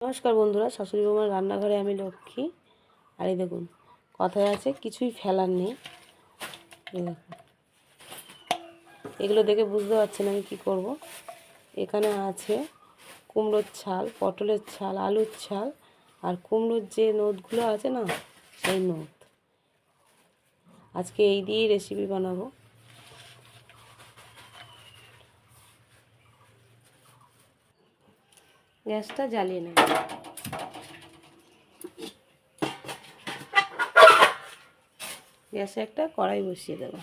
নমস্কার বন্ধুরা, শাশুড়ি বৌমার রান্নাঘরে আমি লক্ষ্মী। আর এই দেখুন, কথায় আছে কিছুই ফেলার নেই। এই দেখুন, এগুলো দেখে বুঝতে পারছেন আমি কি করব। এখানে আছে কুমড়োর ছাল, পটলের ছাল, আলুর ছাল আর কুমড়োর যে নোটগুলো আছে না, সেই নোট। আজকে এই দিয়েই রেসিপি বানাবো। গ্যাসটা জ্বালিয়ে নেব। গ্যাসে একটা কড়াই বসিয়ে দেব।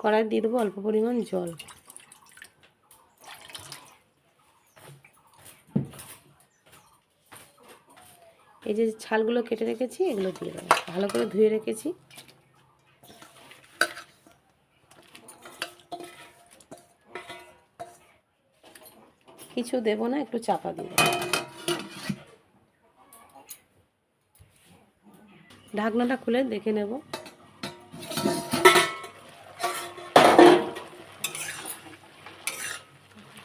কড়াই দিয়ে দেবো অল্প পরিমাণ জল। এই যে ছালগুলো কেটে রেখেছি এগুলো দিয়ে দেবো, ভালো করে ধুয়ে রেখেছি। কিছু দেবো না, একটু চাপা দিয়ে দেবো। ঢাকনাটা খুলে দেখে নেব।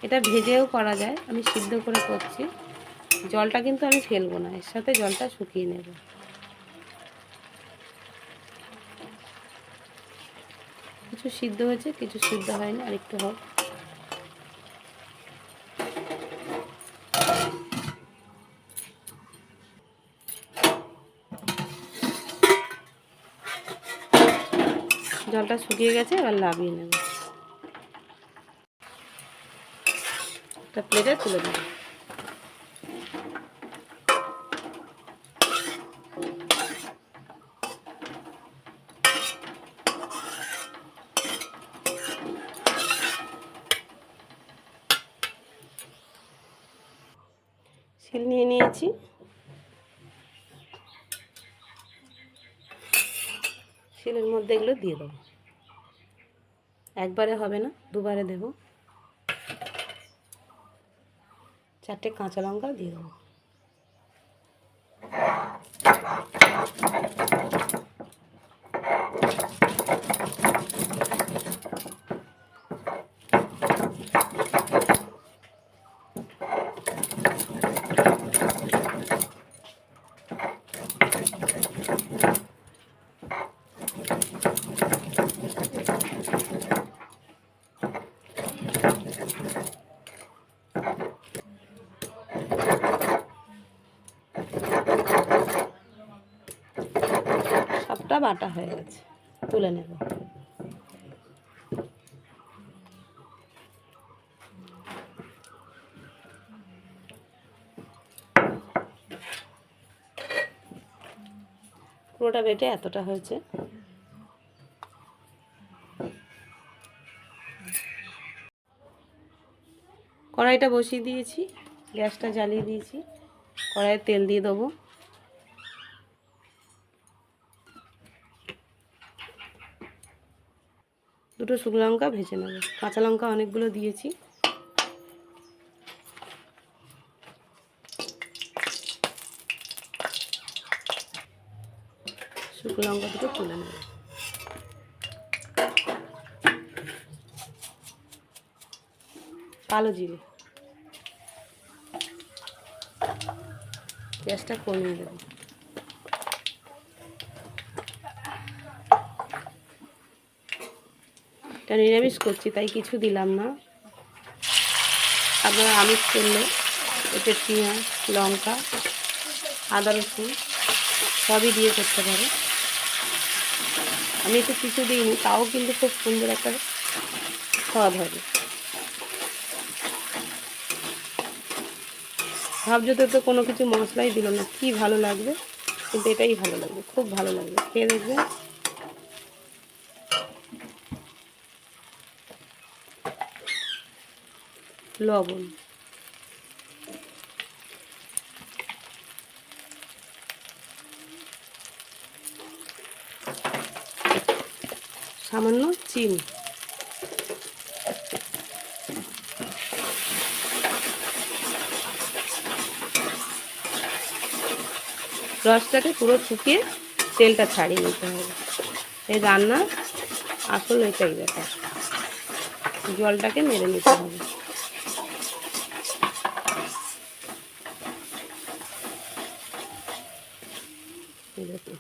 এটা ভেজেও করা যায়, আমি সিদ্ধ করে করছি। জলটা কিন্তু আমি ফেলবো না, এর সাথে জলটা শুকিয়ে নেব। কিছু সিদ্ধ হয়েছে, কিছু সিদ্ধ হয়নি, আর একটু হোক। জলটা শুকিয়ে গেছে, এবার নামিয়ে নেব। একটা প্লেটে তুলে দেব। শিল নিয়ে নিয়েছি, শিলের মধ্যে এগুলো দিয়ে দেবো। একবারে হবে না, দুবারে দেব। 4টে কাঁচা লঙ্কা দিয়ে দেবো। সবটা বাটা হয়ে গেছে, তুলে নেব। পুরোটা বেটে এতটা হয়েছে। কড়াইটা বসিয়ে দিয়েছি, গ্যাসটা জ্বালিয়ে দিয়েছি। কড়াইয়ে তেল দিয়ে দেবো। দুটো শুকনো লঙ্কা ভেজে নেব। কাঁচা লঙ্কা অনেকগুলো দিয়েছি। শুকনো লঙ্কা দুটো তুলে নেব। কালো জিরে, গ্যাসটা কমিয়ে দেব। এটা নিরামিষ করছি তাই কিছু দিলাম না। আপনারা আমিষ করলে এতে পেঁয়াজ, লঙ্কা, আদা, রসুন সবই দিয়ে করতে পারে। আমি একটু কিছু দিইনি, তাও কিন্তু খুব সুন্দর একটা স্বাদ হবে। ভাবছো তো কোনো কিছু মশলাই দিল না, কি ভালো লাগবে, কিন্তু এটাই ভালো লাগবে, খুব ভালো লাগবে, খেয়ে দেখবেন। লবণ, সামান্য চিনি, রসটাকে পুরো শুকিয়ে তেলটা ছাড়িয়ে নিতে হবে। এই রান্না আসল এটাই ব্যাপার, জলটাকে মেরে নিতে হবে। দেখুন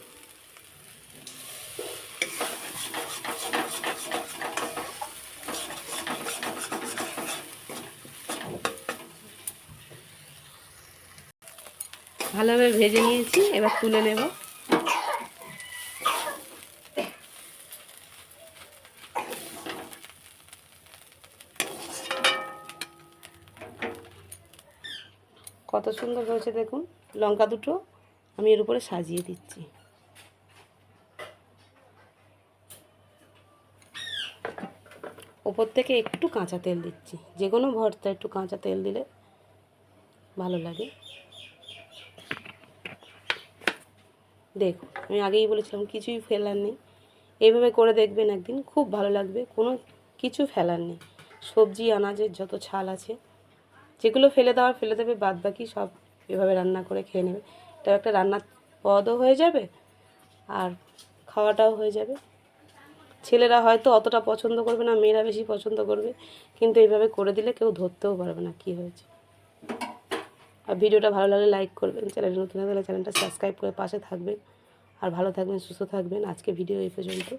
ভালোভাবে ভেজে নিয়েছি, এবার তুলে নেব। কত সুন্দর হয়েছে দেখুন। লঙ্কা দুটো আমি এর উপরে সাজিয়ে দিচ্ছি। ওপর থেকে একটু কাঁচা তেল দিচ্ছি, যে কোনো ভর্তা একটু কাঁচা তেল দিলে ভালো লাগে। দেখুন আমি আগেই বলেছিলাম কিছুই ফেলার নেই, এইভাবে করে দেখবেন একদিন, খুব ভালো লাগবে। কোনো কিছু ফেলার নেই, সবজি আনাজের যত ছাল আছে যেগুলো ফেলে দেওয়ার ফেলে দেবে, বাদ বাকি সব এভাবে রান্না করে খেয়ে নেবে। এটা একটা রান্নার পদও হয়ে যাবে আর খাওয়াটাও হয়ে যাবে। ছেলেরা হয়তো অতটা পছন্দ করবে না, মেয়েরা বেশি পছন্দ করবে, কিন্তু এইভাবে করে দিলে কেউ ধরতেও পারবে না কী হয়েছে। আর ভিডিওটা ভালো লাগলে লাইক করবেন, চ্যানেলে নতুন হলে চ্যানেলটা সাবস্ক্রাইব করে পাশে থাকবেন। আর ভালো থাকবেন, সুস্থ থাকবেন। আজকে ভিডিও এই পর্যন্ত।